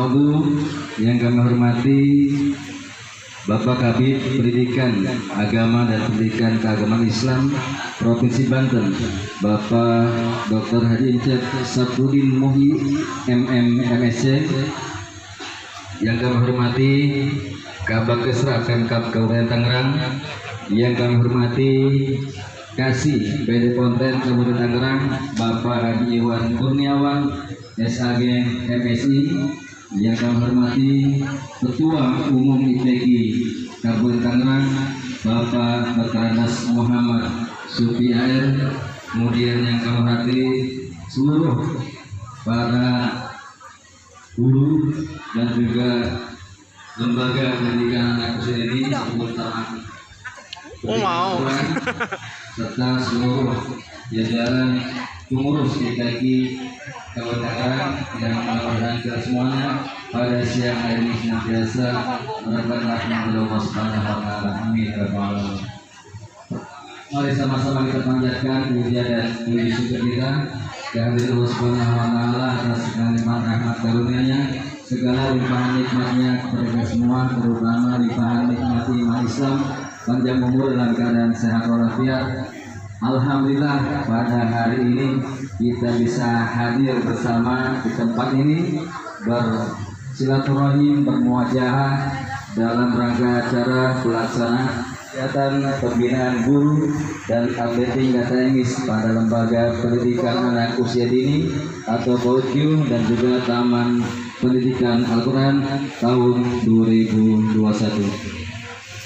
Ba'du, yang kami hormati Bapak Kabid Pendidikan Agama dan Pendidikan Keagamaan Islam Provinsi Banten, Bapak Dr. Haji Incep Sapudin Muhi MM MSc, yang kami hormati Kabak Kesra Pemkab Kabupaten Tangerang, yang kami hormati Kasih PD Pontren Kabupaten Tangerang, Bapak Haji Iwan Kurniawan SAG MSI, yang kami hormati Ketua Umum IPG Kabupaten Tangerang, Bapak Batranas Muhammad Sufi AR, kemudian yang kami hormati seluruh para guru dan juga lembaga pendidikan anak usia ini serta seluruh jajaran pengurus IPG Kabupaten Tangerang yang mengorbankan semuanya pada siang hari ini senantiasa mendapatkan rahmat Allah Subhanahu wa taala. Amin ya rabbal alamin. Mari sama-sama kita panjatkan puja dan puji syukur kita kehadirat Allah Subhanahu wa taala atas segala nikmat rahmat karunia-Nya, segala limpahan nikmatnya kepada kita semua, terutama limpahan nikmat iman Islam, panjang umur dalam keadaan sehat walafiat. Alhamdulillah pada hari ini kita bisa hadir bersama di tempat ini bersilaturahim, bermuajahah dalam rangka acara pelaksanaan kegiatan pembinaan guru dan updating data Inggris pada lembaga pendidikan anak usia dini atau PAUD dan juga Taman Pendidikan Al-Quran tahun 2021.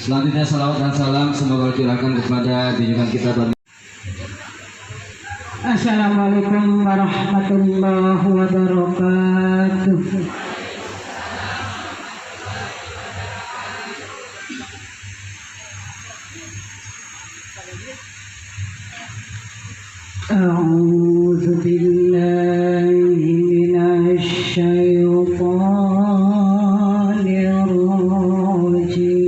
Selanjutnya salawat dan salam semoga dicurahkan kepada junjungan kita. Assalamualaikum warahmatullahi wabarakatuh. A'udzu billahi minasy syaithanir rajim.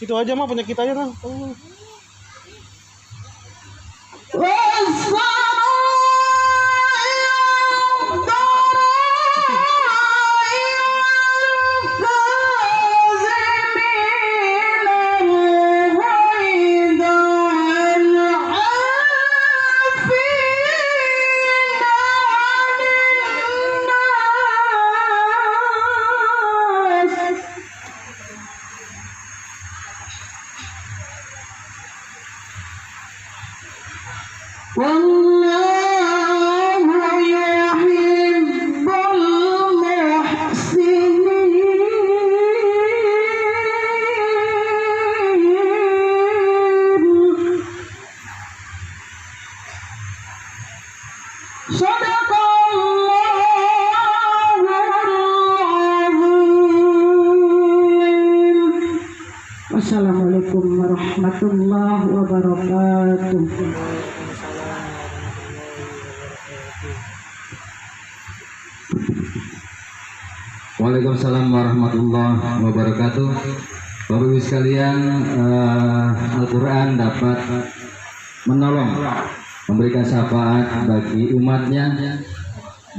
Itu aja mah punya kita aja kan. والله يحب المحسنين صدق الله العظيم. Wassalamualaikum warahmatullahi wabarakatuh. Waalaikumsalam warahmatullahi wabarakatuh. Bapak Ibu sekalian, Al-Quran dapat menolong, memberikan syafaat bagi umatnya,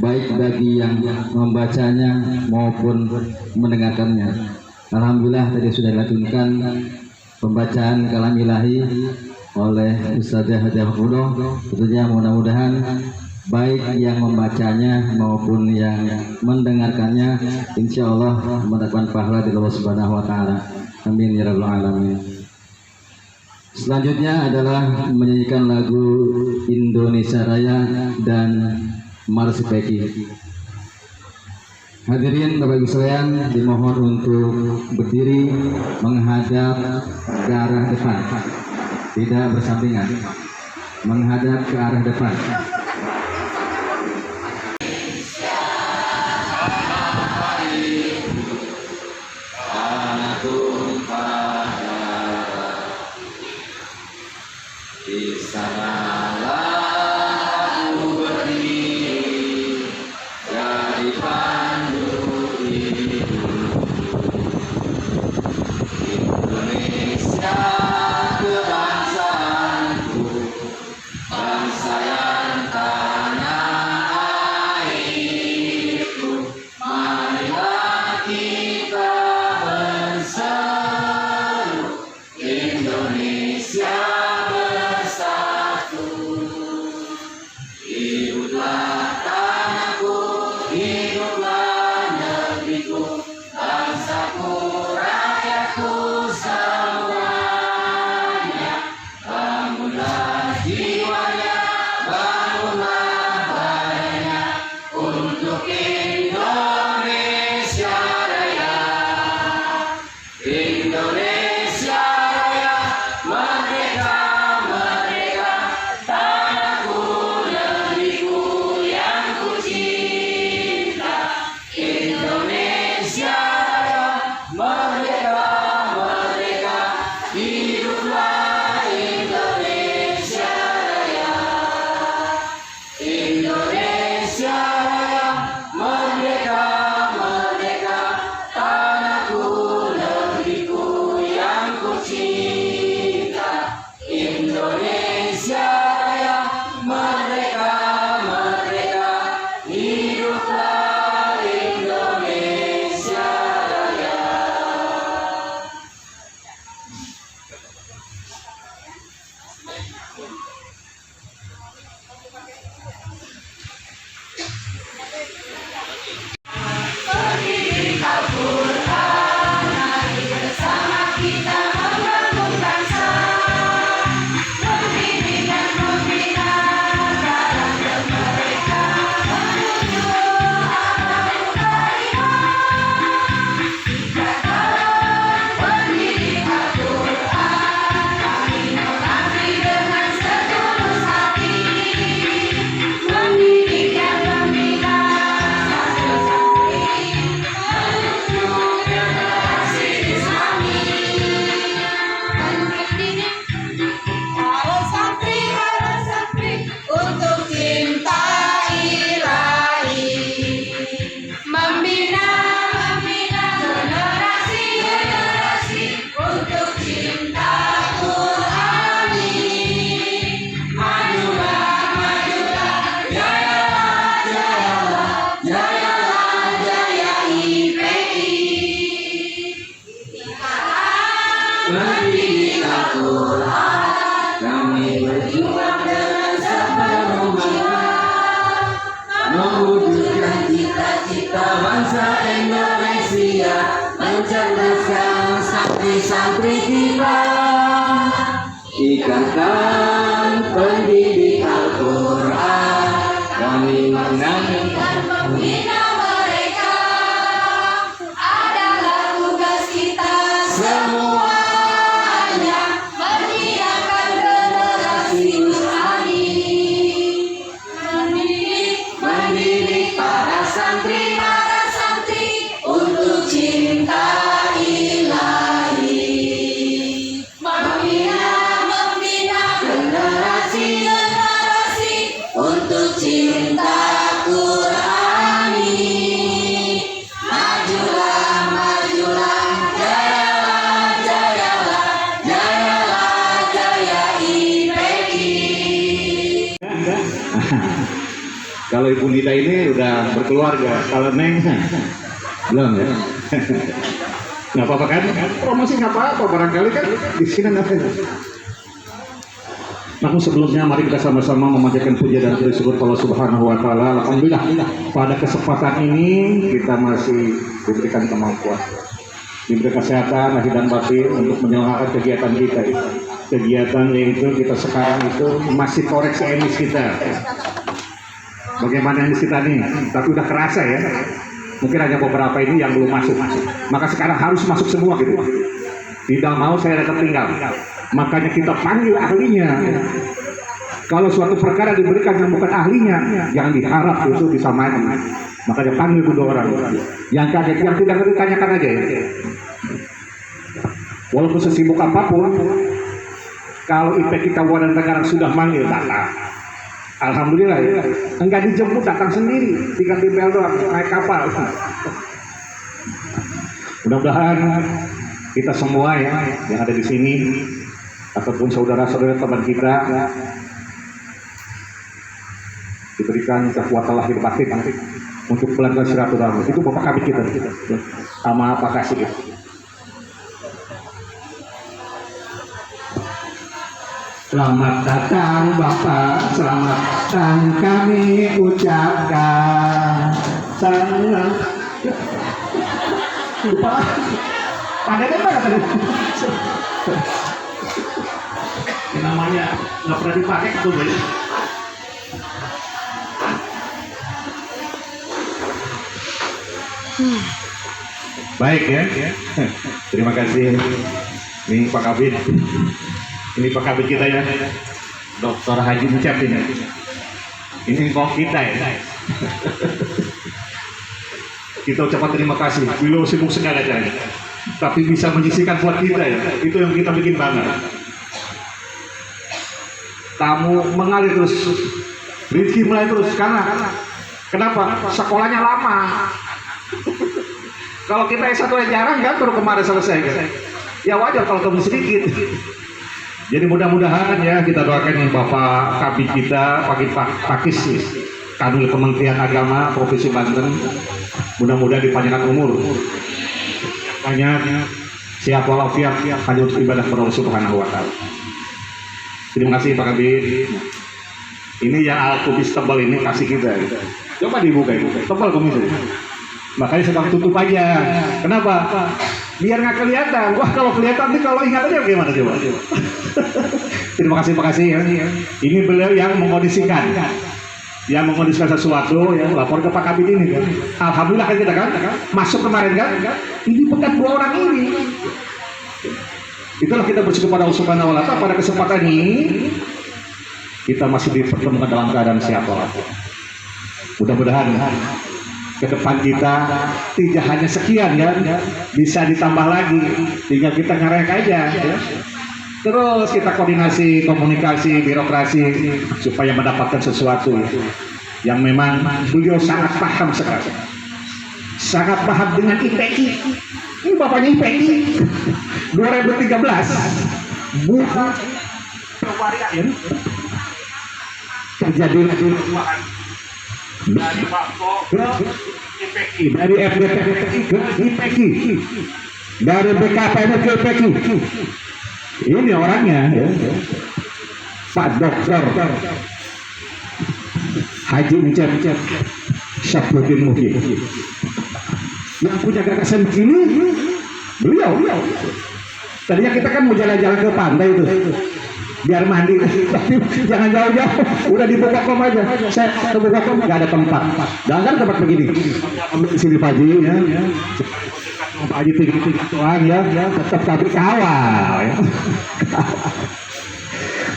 baik bagi yang membacanya maupun mendengarkannya. Alhamdulillah tadi sudah dilanjutkan pembacaan kalam ilahi oleh Ustazah Hajahullah. Tentunya mudah-mudahan baik yang membacanya maupun yang mendengarkannya insya Allah mendapatkan pahala dari Allah Subhanahu wa Ta'ala. Amin ya rabbal alamin. Selanjutnya adalah menyanyikan lagu Indonesia Raya dan Marsipeki. Hadirin Bapak Ibu sekalian, dimohon untuk berdiri menghadap ke arah depan, tidak bersampingan, menghadap ke arah depan. Di sanalah aku berdiri, jadi pandu hidup. Indonesia kebangsaanku, bangsa yang tanah airku. Marilah kita berseru, Indonesia hiduplah tanahku, hiduplah negeriku, bangsaku, rakyatku semuanya. Bangunlah jiwanya, bangunlah badannya untuk Indonesia Raya. Indonesia Raya, merdeka, merdeka, tanahku, negeriku yang ku cinta. Indonesia Raya, merdeka, merdeka, hiduplah Indonesia Raya. Indonesia Raya, merdeka, merdeka, tanahku, negeriku yang ku cinta. Indonesia Raya, merdeka, merdeka, hiduplah Indonesia Raya. Untuk cinta ilahi, membina generasi untuk cinta Qur'ani. Majulah, jayalah, jaya IPI. Mendidik Al-Quran, kami berjuang dengan sepenuh jiwa, mewujudkan cita-cita bangsa Indonesia, mencerdaskan santri-santri kita, ikatkan pendidik Al-Quran. Kalau Ibu Nita ini udah berkeluarga, kalau Neng belum ya. Nggak apa-apa kan? Promosi nggak apa-apa, barangkali kan di sini nggak ada. Namun sebelumnya mari kita sama-sama memanjatkan puja dan syukur Allah Subhanahu wa taala. Alhamdulillah pada kesempatan ini kita masih diberikan kemampuan, diberi kesehatan lahir dan batin untuk menyelenggarakan kegiatan kita. Kegiatan yaitu kita sekarang itu masih koreksi emisi kita. Bagaimana emisi kita nih? Tapi udah kerasa ya. Mungkin hanya beberapa ini yang belum masuk. Maka sekarang harus masuk semua gitu. Tidak mau saya tertinggal. Makanya kita panggil ahlinya. Kalau suatu perkara diberikan yang bukan ahlinya, jangan diharap itu disamakan. Makanya panggil dua orang. Yang tidak ngerti tanyakan aja ya. Walaupun sesibuk apapun, kalau IP kita Wadah Negara sudah manggil datang. Alhamdulillah ya. Enggak dijemput, datang sendiri, tinggal di bel doang, naik kapal. Mudah-mudahan kita semua ya yang ada di sini ataupun saudara-saudara teman kita diberikan kekuatan lahir batin untuk melanggar silaturahmi. Itu Bapak Kabid kita sama Pak Kasih gitu. Selamat datang Bapak, selamat datang kami ucapkan. Selamat. Lupa. Pada mana tadi? Namanya nggak pernah dipakai tuh. Baik ya. Terima kasih. Ini Pak Kabid. Ini Pak Kabid kita ya. Dr. Haji Ucap ini. Ini kok kita ya. Kita ucapkan terima kasih. Beliau sibuk sekali aja. Tapi bisa menyisihkan buat kita ya. Itu yang kita bikin bangga. Tamu mengalir terus. Rizki mulai terus karena kenapa? Sekolahnya lama. Kalau kita S1 jarang kan baru kemarin selesai kan. Ya wajar kalau kamu sedikit. Jadi mudah-mudahan ya kita doakan yang Bapak Kabid kita, Pak Pakis Kanwil Kementerian Agama Provinsi Banten, mudah-mudahan dipanjangkan umur, banyak sehat walafiat hanya untuk ibadah kepada Allah Subhanahu wa taala. Terima kasih Pak Kabid. Ini yang alkubis tebal ini kasih kita. Coba dibuka itu, tebal kumis. Makanya sedang tutup aja. Kenapa? Biar nggak kelihatan. Wah kalau kelihatan nih, kalau ingat aja gimana coba. Terima kasih ya. Ini beliau yang mengkondisikan, sesuatu yang lapor ke Pak Kabid ini kan. Alhamdulillah kan kita kan masuk kemarin kan. Ini berkat dua orang ini. Itulah kita bersyukur pada Allah Subhanahu wa taala pada kesempatan ini kita masih dipertemukan dalam keadaan sehat walafiat. Mudah-mudahan ke depan kita tidak hanya sekian ya, bisa ditambah lagi, tinggal kita ngerek aja ya. Terus kita koordinasi, komunikasi, birokrasi supaya mendapatkan sesuatu yang memang beliau sangat paham sekali, sangat paham dengan IPI. Ini bapaknya IPI 2013 bukan pewarian terjadi dari Bako ke IPI, dari FDPI ke IPI, dari BKPM ke IPI. Ini orangnya ya. Pak Dokter Haji Ucap Syafruddin Muhyi yang punya gagasan begini, beliau. Tadinya kita kan mau jalan-jalan ke pantai itu biar mandi, tapi jangan jauh-jauh, udah di Bogakom aja. Saya ke Bogakom nggak ada tempat, jangan tempat begini. Di sini Pak Haji ya, Pak Haji tinggi-tinggi tuan ya, tetap kami kawal. Ya.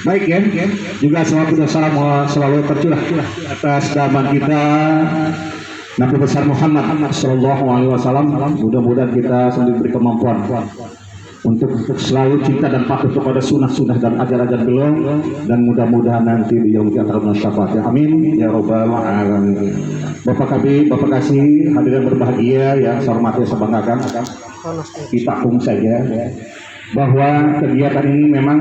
Baik ya, juga salam selalu tercurah atas daman kita Nabi besar Muhammad Sallallahu Alaihi Wasallam. Mudah-mudahan kita selalu diberi kemampuan untuk selalu cinta dan patuh kepada sunnah-sunnah dan ajaran beliau, dan mudah-mudahan nanti di yaumul qiyamah syafaat. Amin ya robbal alamin. Bapak Kabid, Bapak Kasih, hadirin berbahagia yang saya hormati, saya banggakan, kita akung saja bahwa kegiatan ini memang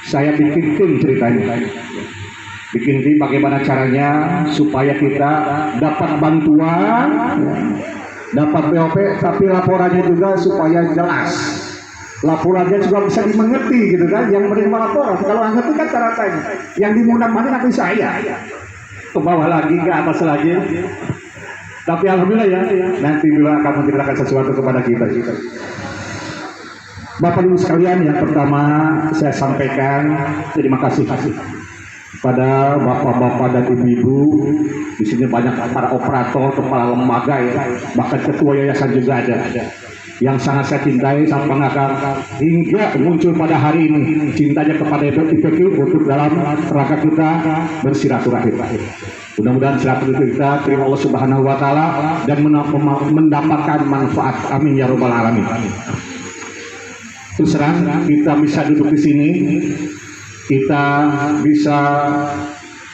saya bikin tim ceritanya. bikin tim bagaimana caranya supaya kita dapat bantuan, dapat BOP, tapi laporannya juga supaya jelas. Laporannya juga bisa dimengerti gitu kan, yang menerima laporan. Kalau nggak ngerti kan cara tanya, yang dimundang mana nanti saya, ke bawah lagi, ke atas lagi. Tapi alhamdulillah ya, nanti bila akan menceritakan sesuatu kepada kita. Bapak Ibu sekalian, yang pertama saya sampaikan terima kasih pada bapak-bapak dan ibu-ibu. Di sini banyak para operator, kepala lembaga ya, bahkan ketua yayasan juga ada. Yang sangat saya cintai, sangat banggakan hingga muncul pada hari ini cintanya kepada IPQ untuk dalam rangka kita bersilaturahim. Mudah-mudahan silaturahim kita terima Allah Subhanahu wa taala dan mendapatkan manfaat. Amin ya rabbal alamin. Terus terang kita bisa duduk di sini, kita bisa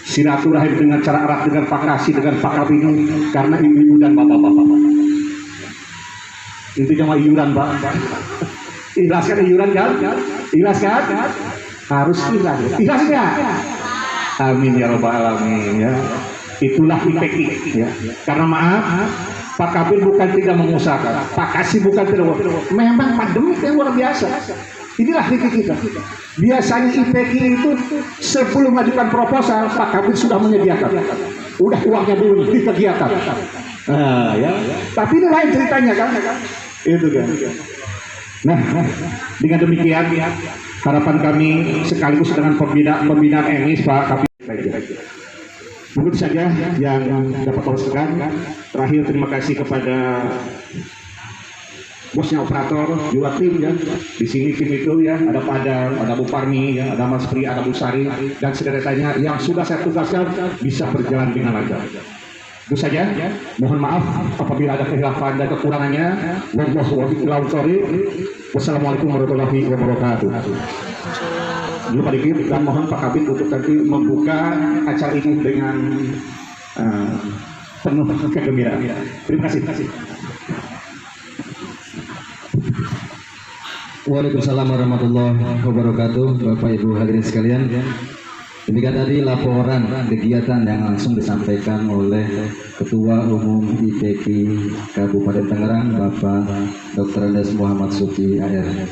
silaturahim dengan cara erat dengan Pak Kasih, dengan Pak Kabin karena ibu-ibu dan bapak-bapak. Intinya mah iuran, Pak. Ikhlas kan iuran kan? Ikhlas kan? Harus ikhlas. Ikhlas enggak? Amin ya rabbal alamin ya. Itulah IPK ya. Karena maaf, Pak Kabir bukan tidak mengusahakan, Pak Kasih bukan tidak. Memang pandemi yang luar biasa. Inilah IPK kita. Biasanya IPK itu sebelum mengajukan proposal, Pak Kabir sudah menyediakan. Udah uangnya dulu di kegiatan. Ya. Tapi ini lain ceritanya kan? Itu kan. Nah, dengan demikian harapan kami sekaligus dengan pembinaan emis Pak Kabir. Mungkin saja yang dapat saya. Terakhir terima kasih kepada bosnya operator, juga tim ya. Di sini tim itu ya, ada Padang, ada Bu Parmi, ya, ada Mas Pri, ada Bu Sari, dan sederetanya yang sudah saya tugaskan bisa berjalan dengan lancar. Itu saja. Mohon maaf apabila ada kehilafan dan kekurangannya. Wassalamualaikum warahmatullahi wabarakatuh. Lupa dikit dan mohon Pak Kabit untuk nanti membuka acara ini dengan penuh kegembiraan. Terima kasih. Waalaikumsalam warahmatullahi wabarakatuh. Bapak Ibu hadirin sekalian, demikian tadi laporan kegiatan yang langsung disampaikan oleh Ketua Umum IPK Kabupaten Tangerang, Bapak Dr. Andes Muhammad Suki AR.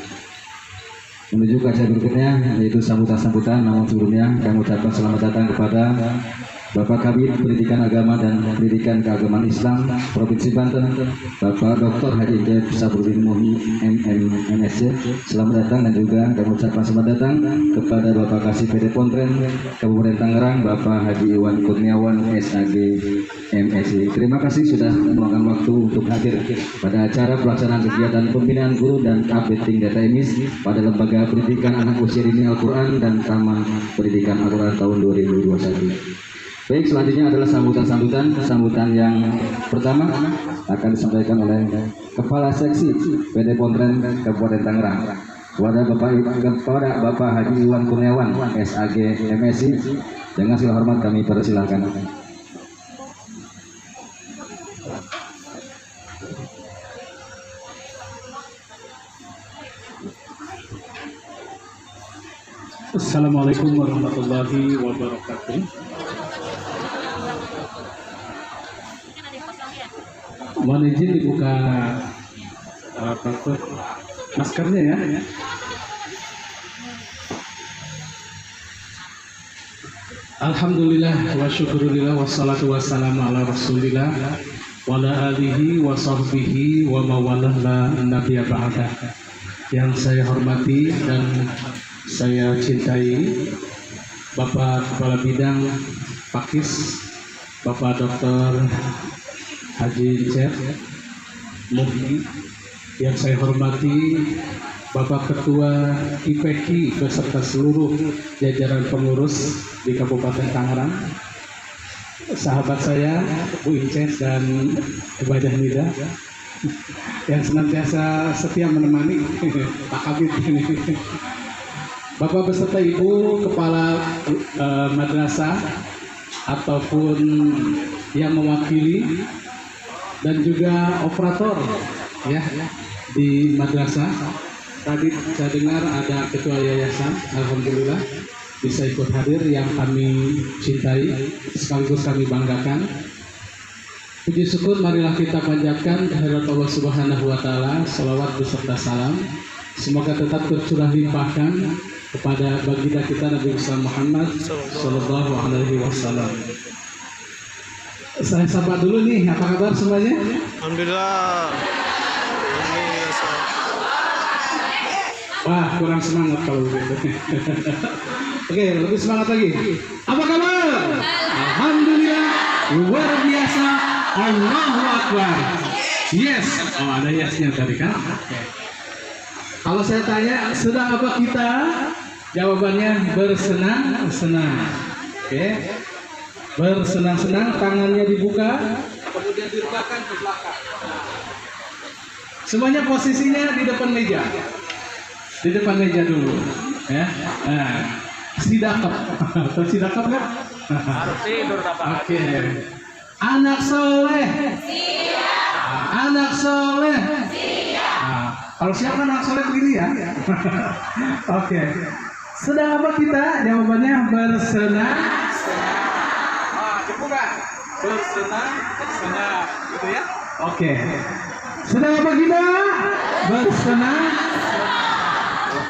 Menuju ke acara berikutnya, yaitu sambutan-sambutan. Namun sebelumnya kami ucapkan selamat datang kepada Bapak Kabid Pendidikan Agama dan Pendidikan Keagamaan Islam Provinsi Banten, Bapak Dr. Haji Jeb Sabrudin Muhi MMSC. Selamat datang, dan juga kami ucapkan selamat datang kepada Bapak Kasih PD Pontren Kabupaten Tangerang, Bapak Haji Iwan Kurniawan SAG MSI. Terima kasih sudah meluangkan waktu untuk hadir pada acara pelaksanaan kegiatan pembinaan guru dan updating data emis pada Lembaga Pendidikan Anak Usia Dini Al-Quran dan Taman Pendidikan Al-Quran tahun 2021. Baik, selanjutnya adalah sambutan yang pertama akan disampaikan oleh Kepala Seksi PD Pontren Kabupaten Tangerang, kepada Bapak Haji Iwan Kurniawan SAG MSI. Dengan segala hormat kami persilahkan. Assalamualaikum warahmatullahi wabarakatuh. Mohon izin dibuka maskernya ya. Alhamdulillah wa syukurillah wassalatu wassalamu ala rasulillah wa ala alihi wa sahbihi wa mawalah la nabiyya ba'da. Yang saya hormati dan saya cintai Bapak Kepala Bidang Pakis, Bapak Dr. Haji Jeb Muhi. Yang saya hormati Bapak Ketua IPK beserta seluruh jajaran pengurus di Kabupaten Tangerang, sahabat saya Bu Inces dan Ibu Nida yang senantiasa setia menemani Pak Kabit ini. Bapak beserta Ibu Kepala Madrasah ataupun yang mewakili, dan juga operator ya di madrasah. Tadi saya dengar ada ketua yayasan, alhamdulillah. bisa ikut hadir yang kami cintai sekaligus kami banggakan. Puji syukur marilah kita panjatkan kehadirat Allah Subhanahu wa taala, salawat beserta salam semoga tetap tercurah limpahkan kepada baginda kita Nabi besar Muhammad sallallahu alaihi wasallam. Saya sapa dulu nih, apa kabar semuanya? Alhamdulillah. Wah, kurang semangat kalau begitu. Oke, lebih semangat lagi. Apa kabar? Alhamdulillah, luar biasa. Allahu Akbar. Yes. Oh, ada yesnya tadi kan? Oke. Kalau saya tanya, sedang apa kita? Jawabannya bersenang-senang. Oke. Bersenang-senang, tangannya dibuka, kemudian direbahkan ke belakang. Semuanya posisinya di depan meja. Di depan meja dulu, ya. Nah, sidakap, tahu sidakap nggak? Harus tidur apa? Oke. Anak soleh. Anak soleh. Nah, kalau siapa anak soleh begini ya? Oke. Sedang apa kita? Jawabannya bersenang. Dibuka. Bersenang, gitu ya? Oke. Sedang apa kita? Bersenang.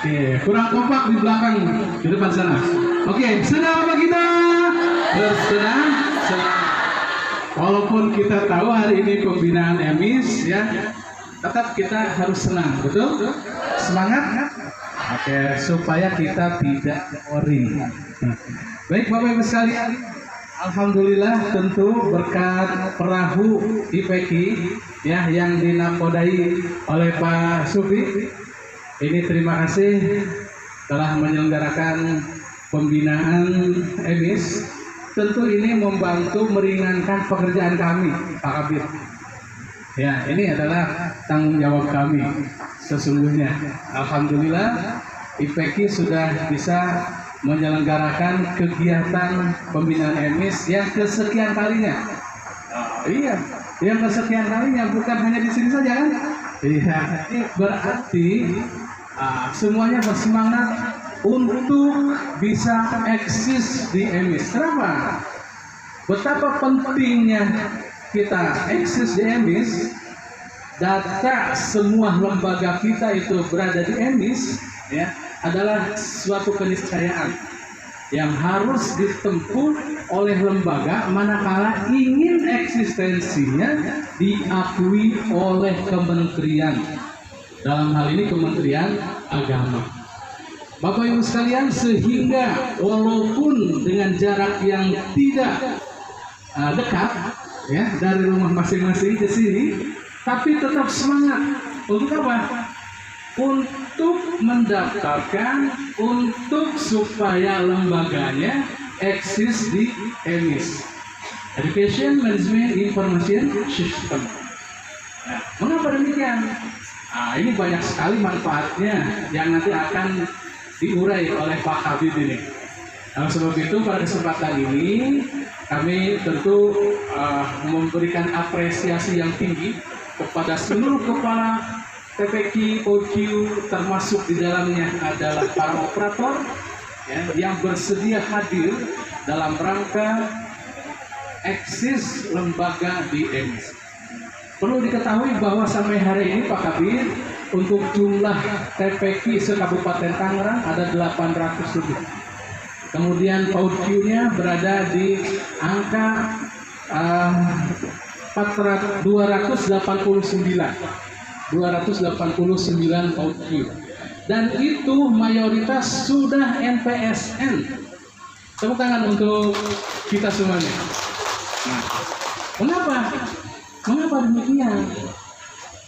Oke, kurang kompak di belakang, di depan sana. Oke, senang apa kita? Bersenang, senang. Walaupun kita tahu hari ini pembinaan EMIS, ya, tetap kita harus senang, betul? Semangat? Oke, supaya kita tidak boring. Baik, Bapak Ibu sekalian, alhamdulillah tentu berkat perahu IPK, ya, yang dinakodai oleh Pak Sufi. Ini terima kasih telah menyelenggarakan pembinaan EMIS. Tentu ini membantu meringankan pekerjaan kami, Pak Kabir. Ya, ini adalah tanggung jawab kami sesungguhnya. Alhamdulillah, IPK sudah bisa menyelenggarakan kegiatan pembinaan EMIS yang kesekian kalinya. Iya, yang kesekian kalinya, bukan hanya di sini saja kan? Iya, ini berarti semuanya bersemangat untuk bisa eksis di EMIS. Kenapa? Betapa pentingnya kita eksis di EMIS. Data semua lembaga kita itu berada di EMIS, ya, adalah suatu keniscayaan yang harus ditempuh oleh lembaga manakala ingin eksistensinya diakui oleh kementerian. Dalam hal ini Kementerian Agama. Bapak Ibu sekalian, sehingga walaupun dengan jarak yang tidak dekat, ya, dari rumah masing-masing ke sini, tapi tetap semangat. Untuk apa? Untuk mendaftarkan, untuk supaya lembaganya eksis di EMIS, Education Management Information System. Nah, mengapa demikian? Nah, ini banyak sekali manfaatnya yang nanti akan diurai oleh Pak Habib ini. Nah, sebab itu pada kesempatan ini kami tentu memberikan apresiasi yang tinggi kepada seluruh kepala TPQ, POQ, termasuk di dalamnya adalah para operator, ya, yang bersedia hadir dalam rangka eksis lembaga di EMIS. Perlu diketahui bahwa sampai hari ini Pak Kabir, untuk jumlah TPQ se-Kabupaten Tangerang ada 800 lebih. Kemudian PAUD-Q-nya berada di angka 289 PAUD-Q. Dan itu mayoritas sudah NPSN. Tepuk tangan untuk kita semuanya. Nah, kenapa? Mengapa demikian?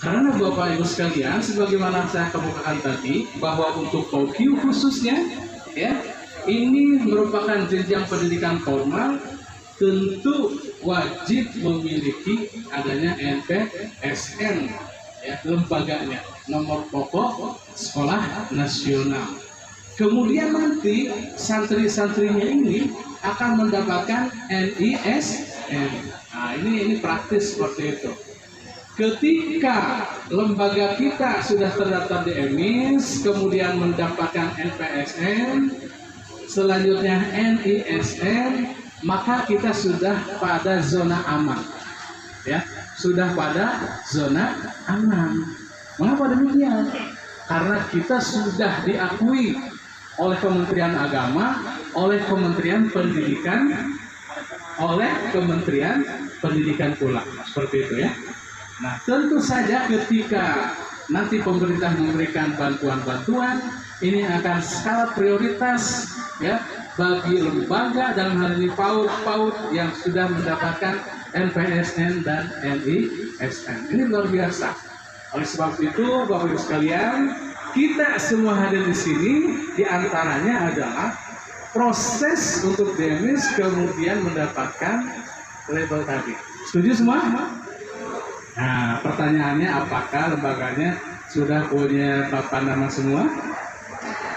Karena Bapak Ibu sekalian, sebagaimana saya kemukakan tadi, bahwa untuk PAUD-Q khususnya, ya, ini merupakan jenjang pendidikan formal, tentu wajib memiliki adanya NPSN, ya, lembaganya, nomor pokok sekolah nasional. Kemudian nanti santri-santrinya ini akan mendapatkan NISN. Nah, ini praktis seperti itu. Ketika lembaga kita sudah terdaftar di EMIS, kemudian mendapatkan NPSN, selanjutnya NISN, maka kita sudah pada zona aman. Ya, sudah pada zona aman. Mengapa demikian? Karena kita sudah diakui oleh Kementerian Agama, oleh Kementerian Pendidikan, oleh Kementerian Pendidikan pula. Seperti itu ya. Nah, tentu saja ketika nanti pemerintah memberikan bantuan-bantuan, ini akan skala prioritas ya bagi lembaga, dalam hal ini PAUD yang sudah mendapatkan NPSN dan NISN. Ini luar biasa. Oleh sebab itu, Bapak Ibu sekalian, kita semua hadir di sini, diantaranya adalah proses untuk DMIS kemudian mendapatkan label tadi. Setuju semua? Nah, pertanyaannya apakah lembaganya sudah punya papan nama semua?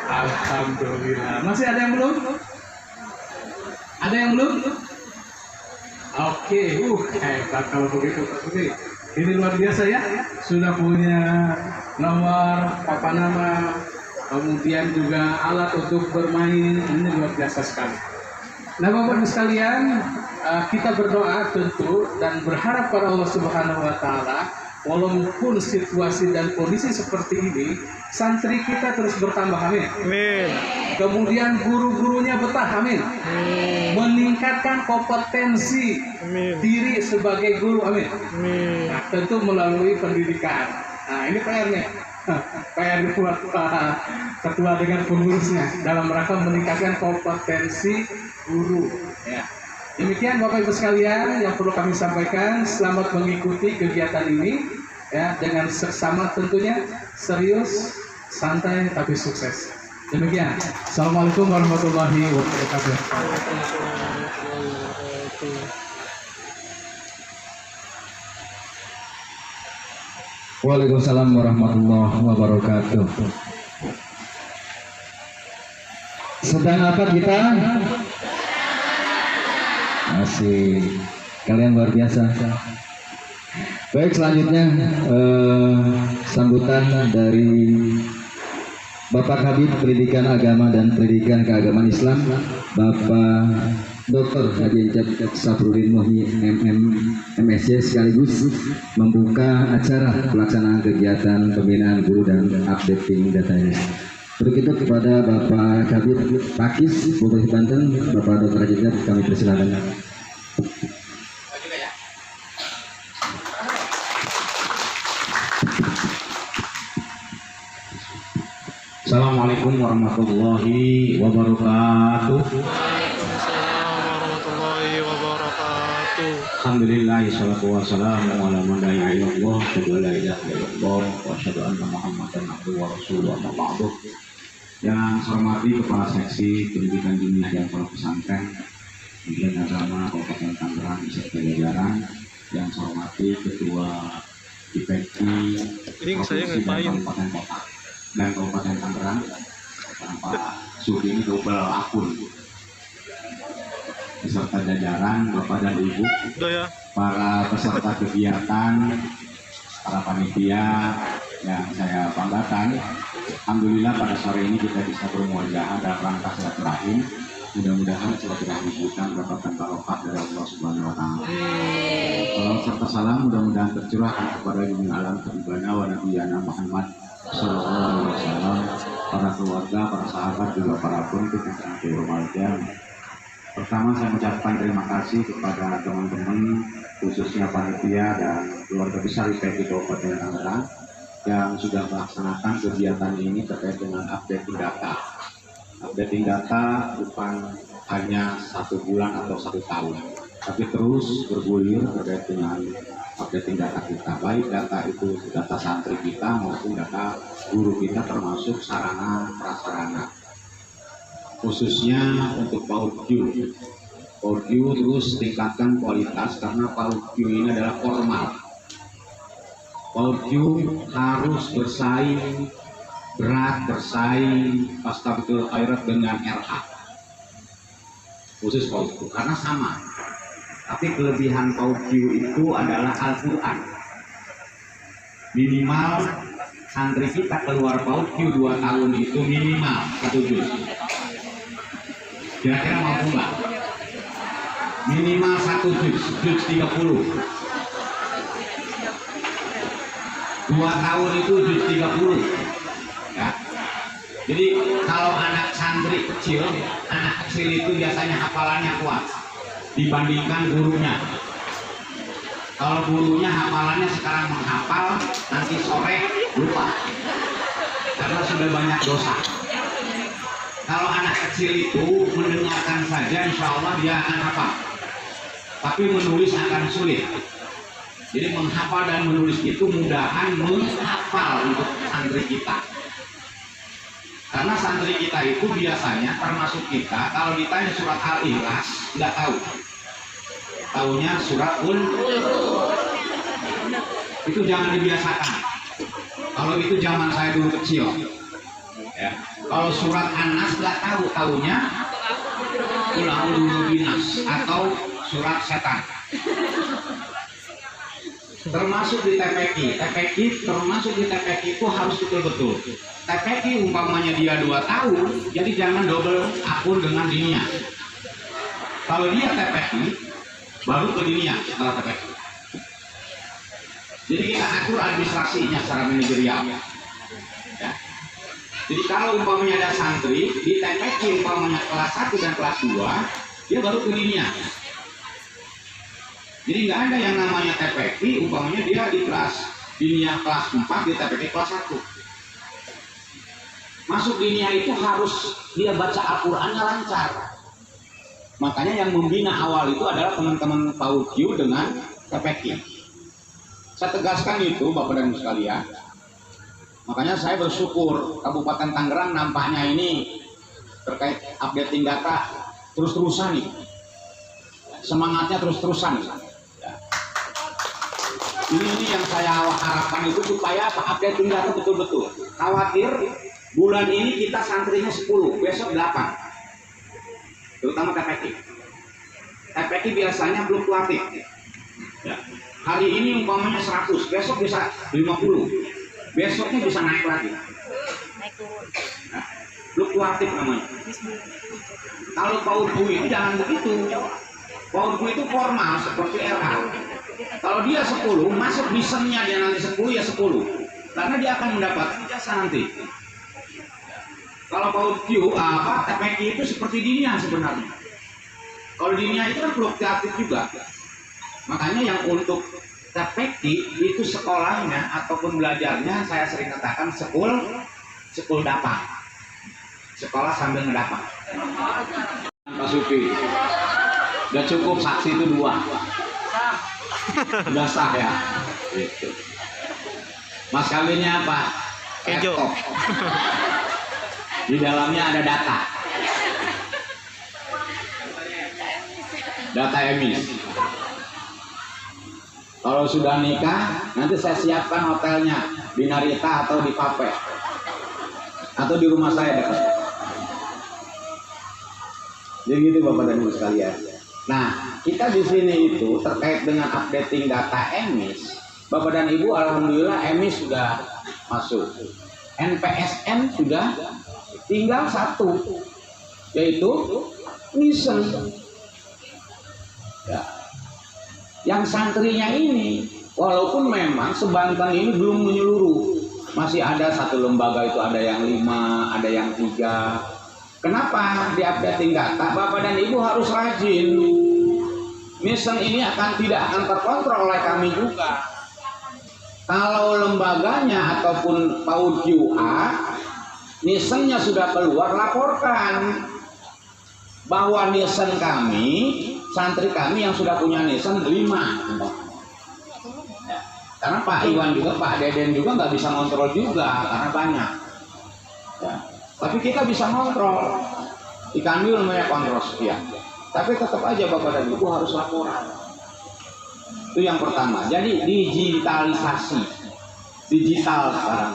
Alhamdulillah. Masih ada yang belum? Ada yang belum? Oke, hebat kalau begitu. Ini luar biasa ya. Sudah punya nomor, papan nama, kemudian juga alat untuk bermain. Ini luar biasa sekali. Nah, Bapak Ibu sekalian, kita berdoa tentu dan berharap pada Allah Subhanahu wa taala, walaupun situasi dan kondisi seperti ini, santri kita terus bertambah, amin. Amin. Kemudian guru-gurunya betah, amin. Meningkatkan kompetensi Amin. diri sebagai guru, amin. Amin. Nah, tentu melalui pendidikan. Nah, ini PR-nya. PR buat Pak Ketua dengan pengurusnya dalam rangka meningkatkan kompetensi guru. Ya. Demikian Bapak Ibu sekalian yang perlu kami sampaikan. Selamat mengikuti kegiatan ini ya dengan seksama tentunya, serius, santai tapi sukses. Demikian. Assalamualaikum warahmatullahi wabarakatuh. Waalaikumsalam warahmatullahi wabarakatuh. Sedang apa kita? Masih kalian luar biasa. Baik, selanjutnya sambutan dari Bapak Kabid Pendidikan Agama dan Pendidikan Keagamaan Islam, Bapak Dr. Haji Saprudin Muhyi MSc, sekaligus membuka acara pelaksanaan kegiatan pembinaan guru dan updating data ini. Berikut kepada Bapak Kabid Pakis Bogor Banten, Bapak Dr. Haji kami persilakan. Assalamualaikum warahmatullahi wabarakatuh. Warahmatullahi wabarakatuh. Alhamdulillah, salatu wassalamu ala man la ilaha illallah, asyhadu an la ilaha illallah wa asyhadu anna Muhammadan abduhu wa rasuluhu, amma ba'du. Yang saya hormati Kepala Seksi Pendidikan Dini dan Pondok Pesantren Pendidikan Agama Kabupaten Tangerang beserta jajaran. Yang saya hormati Ketua IPK Ini saya ngapain? Kabupaten Kota dan Kabupaten Tangerang, Pak Sugeng double akun, beserta jajaran Bapak dan Ibu, Udah ya. para peserta kegiatan, para panitia yang saya banggakan. Alhamdulillah pada sore ini kita bisa bermuajah dalam rangka silaturahim. Mudah-mudahan silaturahmi kita mendapatkan barokah dari Allah Subhanahu wa taala. Salam serta salam mudah-mudahan tercurahkan kepada junjungan alam ketuhanan wa nabiyana Muhammad sallallahu alaihi wasallam, para keluarga, para sahabat, juga para pengikut sampai berbahagia. Pertama saya mengucapkan terima kasih kepada teman-teman, khususnya panitia dan keluarga besar IPK Kabupaten Tangerang yang sudah melaksanakan kegiatan ini terkait dengan updating data. Updating data bukan hanya 1 bulan atau 1 tahun, tapi terus bergulir terkait dengan updating data kita, baik data itu data santri kita maupun data guru kita, termasuk sarana prasarana, khususnya untuk PAUD Q. PAUD Q terus tingkatkan kualitas karena PAUD Q ini adalah formal. PAUD Q harus bersaing berat, bersaing Fastabiqul Khairat dengan RH, khusus PAUD Q karena sama. Tapi kelebihan PAUD Q itu adalah Al-Quran. Minimal santri kita keluar PAUD Q 2 tahun itu minimal 1 juz. Kira-kira mampu nggak? Minimal 1 juz 30. 2 tahun itu juz 30. Ya. Jadi kalau anak santri kecil, anak kecil itu biasanya hafalannya kuat dibandingkan gurunya. Kalau gurunya hafalannya sekarang menghafal, nanti sore lupa karena sudah banyak dosa. Kalau anak kecil itu mendengarkan saja, insya Allah dia akan hafal. Tapi menulis akan sulit. Jadi menghafal dan menulis itu mudahan menghafal untuk santri kita. Karena santri kita itu biasanya termasuk kita, kalau ditanya surat Al-Ikhlas nggak tahu. Taunya surat itu jangan dibiasakan. Kalau itu zaman saya dulu kecil. Ya. Kalau surat An-Nas nggak tahu, taunya Qul binas atau surat setan. Termasuk di TPQ termasuk di TPQ itu harus betul-betul. TPQ umpamanya dia 2 tahun, jadi jangan double akun dengan dinia. Kalau dia TPQ baru ke dinia setelah TPQ. Jadi kita atur administrasinya secara manajerial. Ya. Jadi kalau umpamanya ada santri di TPQ umpamanya kelas 1 dan kelas 2, dia baru ke dinia. Jadi nggak ada yang namanya TPQ, umpamanya dia di kelas dinia kelas 4, di TPQ kelas 1. Masuk dinia itu harus dia baca Al-Qur'annya lancar. Makanya yang membina awal itu adalah teman-teman PAUQ dengan TPQ. Saya tegaskan itu Bapak dan Ibu sekalian. Makanya saya bersyukur Kabupaten Tangerang nampaknya ini terkait updating data terus-terusan nih. Semangatnya terus-terusan. Ini yang saya harapkan itu supaya updating data betul-betul. Khawatir bulan ini kita santrinya 10, besok 8. Terutama TPQ. TPQ biasanya fluktuatif. Ya. Hari ini umpamanya 100, besok bisa 50. Besoknya bisa naik lagi. Nah, fluktuatif namanya. Kalau PAUQ itu jangan begitu. PAUQ itu formal seperti LH. Kalau dia 10, masuk misennya dia nanti 10 ya 10. Karena dia akan mendapat jasa nanti. Kalau PAUQ TPQ itu seperti dinia sebenarnya. Kalau dinia itu kan fluktuatif juga. Makanya yang untuk TPQ itu sekolahnya ataupun belajarnya saya sering katakan sekul dapat. Sekolah sambil ngedapat. Pak Supi, udah cukup saksi itu 2. Udah sah ya. Gitu. Mas kawinnya apa? Kejo. Laptop. Di dalamnya ada data. Data emis. Kalau sudah nikah, nanti saya siapkan hotelnya di Narita atau di Pape atau di rumah saya dekat. Jadi gitu Bapak dan Ibu sekalian. Nah, kita di sini itu terkait dengan updating data emis. Bapak dan Ibu, alhamdulillah emis sudah masuk. NPSN sudah tinggal 1, yaitu misen. Ya. Yang santrinya ini, walaupun memang sebanten ini belum menyeluruh, masih ada 1 lembaga itu ada yang 5, ada yang 3. Kenapa di updating data? Bapak dan Ibu harus rajin. Misen ini tidak akan terkontrol oleh kami juga. Kalau lembaganya ataupun PAUQ nisennya sudah keluar, laporkan bahwa nisen kami, santri kami yang sudah punya nisen 5. Ya. Karena Pak Iwan juga, Pak Deden juga nggak bisa kontrol juga karena banyak. Ya. Tapi kita bisa kontrol. Ikan dulu namanya kontrol sekian. Tapi tetap aja Bapak dan Ibu harus laporan. Itu yang pertama. Jadi digitalisasi, digital sekarang.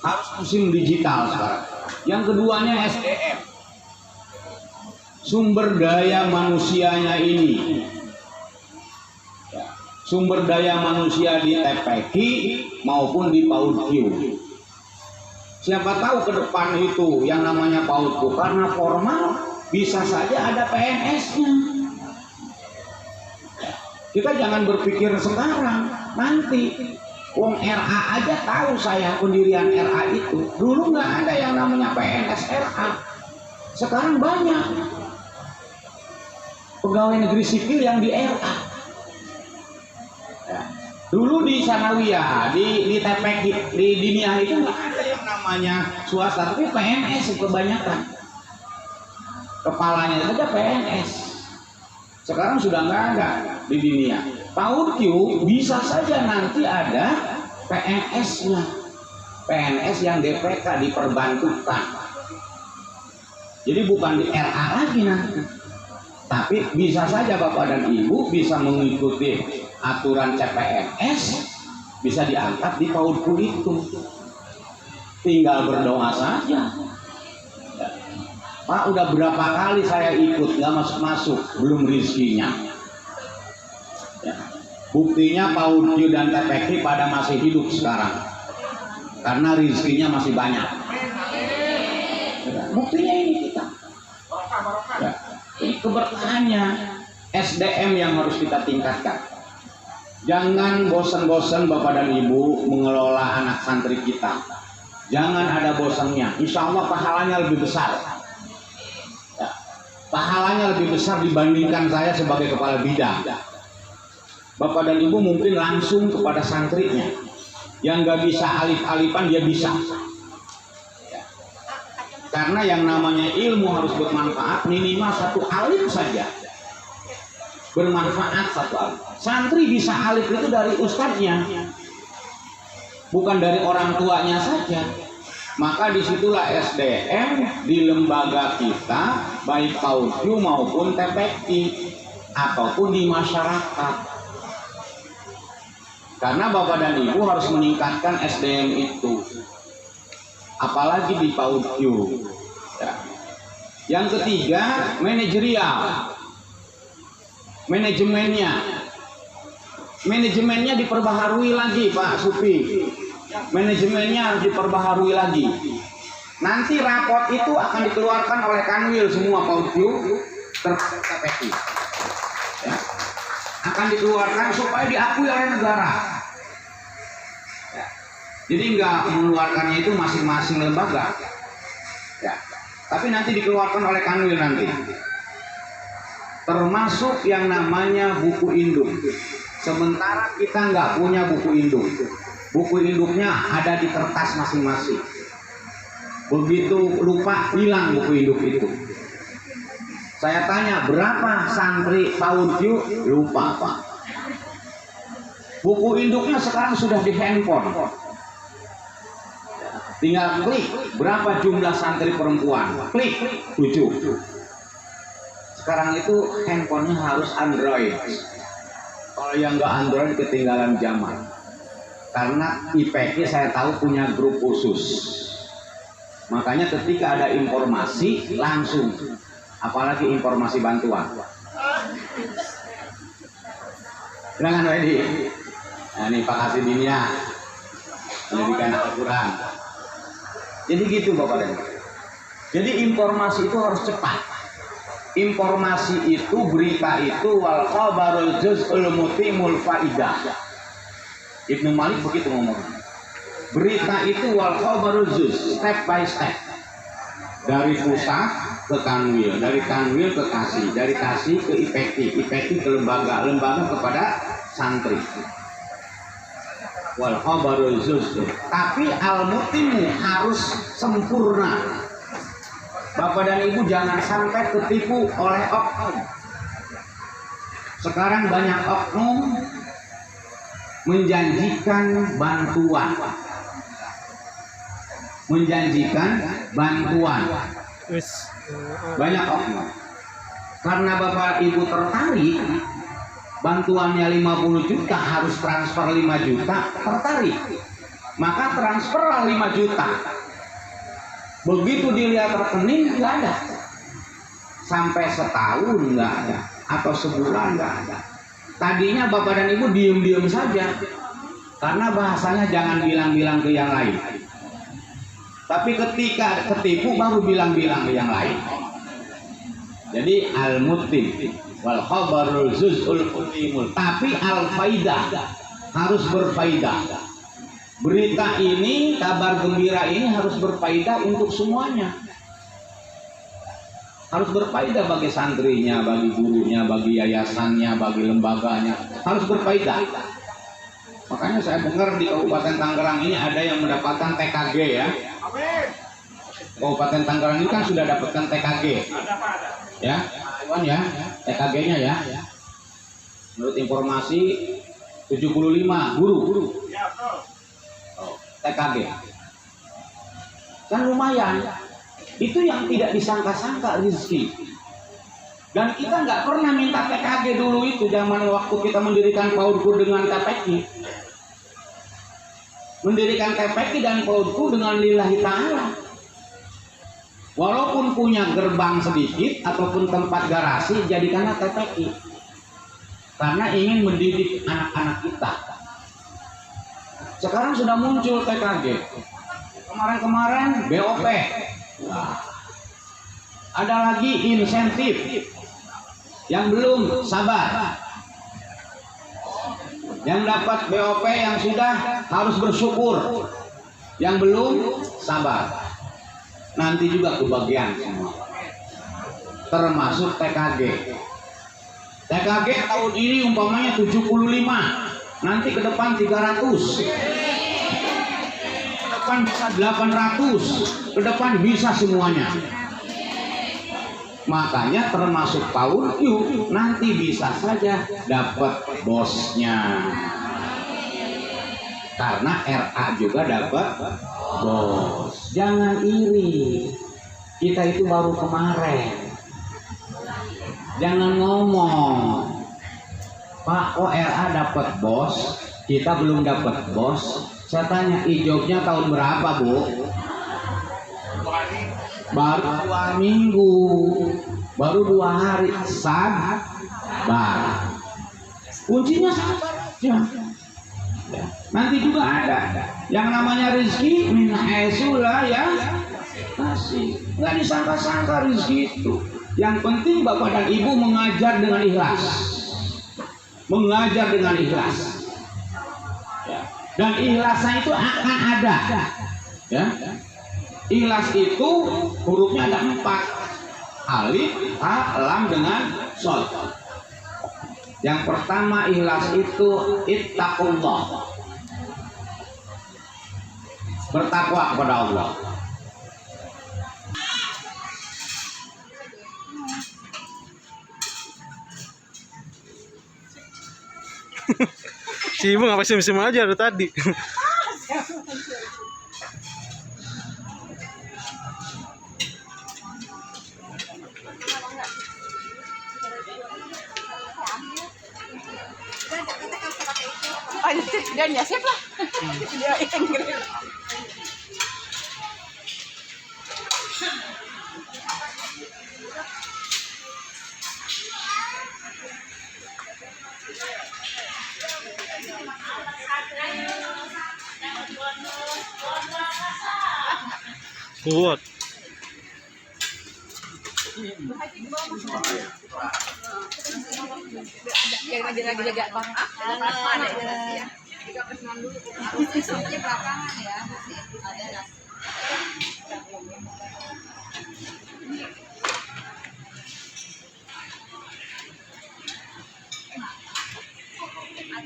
Harus musim digital sekarang. Yang keduanya SDM. Sumber daya manusianya ini. Ya. Sumber daya manusia di TPQ maupun di PAUQ. Siapa tahu ke depan itu yang namanya PAUD karena formal bisa saja ada PNS-nya. Kita jangan berpikir sekarang, nanti. Wong RA aja tahu saya pendirian RA itu. Dulu nggak ada yang namanya PNS RA. Sekarang banyak pegawai negeri sipil yang di RA. Ya. Dulu di Sanawiyah, di TPK, di Diniyah itu nggak ada yang namanya swasta, tapi PNS kebanyakan. Kepalanya saja PNS. Sekarang sudah nggak ada di Diniyah. PAUD Q bisa saja nanti ada PNS-nya. PNS yang DPK diperbantukan. Jadi bukan di RA lagi nanti. Tapi bisa saja Bapak dan Ibu bisa mengikuti aturan CPNS, bisa diangkat di PAUD Q itu. Tinggal berdoa saja. Pak, udah berapa kali saya ikut nggak masuk-masuk, belum rezekinya. Ya. Buktinya PAUD Q dan TPK pada masih hidup sekarang, karena rezekinya masih banyak. Ya. Buktinya ini kita. Ya. Ini keberkahannya SDM yang harus kita tingkatkan. Jangan bosan-bosan Bapak dan Ibu mengelola anak santri kita. Jangan ada bosannya. Insya Allah pahalanya lebih besar. Ya. Pahalanya lebih besar dibandingkan saya sebagai kepala bidang. Bapak dan Ibu mungkin langsung kepada santrinya. Yang gak bisa alif-alifan dia bisa. Ya. Karena yang namanya ilmu harus bermanfaat, minimal satu alif saja. Bermanfaat satu alif. Santri bisa alif itu dari ustadznya, bukan dari orang tuanya saja. Maka disitulah SDM di lembaga kita, baik PAUD Q maupun TPK ataupun di masyarakat. Karena Bapak dan Ibu harus meningkatkan SDM itu, apalagi di PAUD Q. Ya. Yang ketiga, manajerial. Manajemennya diperbaharui lagi Pak Supi. Manajemennya harus diperbaharui lagi. Nanti raport itu akan dikeluarkan oleh Kanwil semua PAUD Q termasuk TPK. Ya. Akan dikeluarkan supaya diakui oleh negara. Ya. Jadi nggak mengeluarkannya itu masing-masing lembaga. Ya. Tapi nanti dikeluarkan oleh Kanwil nanti. Termasuk yang namanya buku induk. Sementara kita nggak punya buku induk. Buku induknya ada di kertas masing-masing. Begitu lupa hilang buku induk itu. Saya tanya berapa santri PAUD Q, lupa Pak. Buku induknya sekarang sudah di handphone. Tinggal klik berapa jumlah santri perempuan. Klik 7. Sekarang itu handphonenya harus Android. Kalau yang nggak Android ketinggalan zaman. Karena IPK saya tahu punya grup khusus. Makanya ketika ada informasi langsung, apalagi informasi bantuan. Silakan Pak Edi. Nah, ini Pak Kasih Diniyah, pendidikan Al-Quran. Jadi gitu Bapak dan Ibu. Jadi informasi itu harus cepat. Informasi itu, berita itu, wal khabarul juz'ul mutimul faidah. Ibnu Malik begitu ngomongnya. Berita itu wal khabarul juz', step by step. Dari pusat ke Kanwil, dari Kanwil ke Kasih, dari Kasih ke IPK, IPK ke lembaga, lembaga kepada santri. Wal khabarul juz'. Tapi al-mutimu harus sempurna. Bapak dan Ibu jangan sampai ketipu oleh oknum. Sekarang banyak oknum menjanjikan bantuan. Banyak oknum. Karena Bapak Ibu tertarik, bantuannya 50 juta harus transfer 5 juta, tertarik. Maka transferlah 5 juta. Begitu dilihat rekening nggak ada, sampai setahun nggak ada, atau sebulan nggak ada. Tadinya Bapak dan Ibu diem-diem saja, karena bahasanya jangan bilang-bilang ke yang lain. Tapi ketika ketipu baru bilang-bilang yang lain. Jadi al-mutim wal khabarul juz'ul ulimul. Tapi al-faidah harus berfaidah. Berita ini, kabar gembira ini harus berfaidah untuk semuanya. Harus berfaidah bagi santrinya, bagi gurunya, bagi yayasannya, bagi lembaganya. Harus berfaidah. Makanya saya dengar di Kabupaten Tangerang ini ada yang mendapatkan TKG ya. Kabupaten Tangerang ini kan sudah dapatkan TKG. Ya, Iwan ya, TKG-nya ya. Menurut informasi 75 guru. Oh, TKG. Kan lumayan. Itu yang tidak disangka-sangka rezeki. Dan kita nggak pernah minta TKG dulu itu zaman waktu kita mendirikan PAUDku dengan TPQ. Mendirikan TPQ dan PAUDku dengan lillahi ta'ala. Walaupun punya gerbang sedikit ataupun tempat garasi, jadikanlah TPQ. Karena ingin mendidik anak-anak kita. Sekarang sudah muncul TKG. Kemarin-kemarin BOP. Nah, ada lagi insentif. Yang belum sabar. Yang dapat BOP yang sudah harus bersyukur. Yang belum sabar. Nanti juga kebagian semua. Termasuk TKG. TKG tahun ini umpamanya 75. Nanti ke depan 300. Ke depan bisa 800. Ke depan bisa semuanya. Makanya termasuk PAUD yuk nanti bisa saja dapat bosnya. Karena RA juga dapat bos. Jangan iri. Kita itu baru kemarin. Jangan ngomong, Pak, kok RA dapat bos, kita belum dapat bos. Saya tanya, ijobnya tahun berapa, Bu? Baru 2 minggu, baru 2 hari. Sabar. Kuncinya sabar aja. Nanti juga ada yang namanya rezeki min haitsulah ya kasih. Nggak disangka-sangka rezeki itu. Yang penting Bapak dan Ibu mengajar dengan ikhlas. Mengajar dengan ikhlas. Ya. Dan ikhlasnya itu akan ada. Ya. Ikhlas itu hurufnya ada 4. Alif, ha, lam dengan shad. Yang pertama ikhlas itu ittaqullah. Bertakwa kepada Allah. Si Ibu nggak sim aja dari tadi. Dan ya siap lah. Dia yang keren. Kuat. Yang lagi jaga bang. Ada ya. 3 pesanan dulu. Belakangan ya. Masih ada nasi.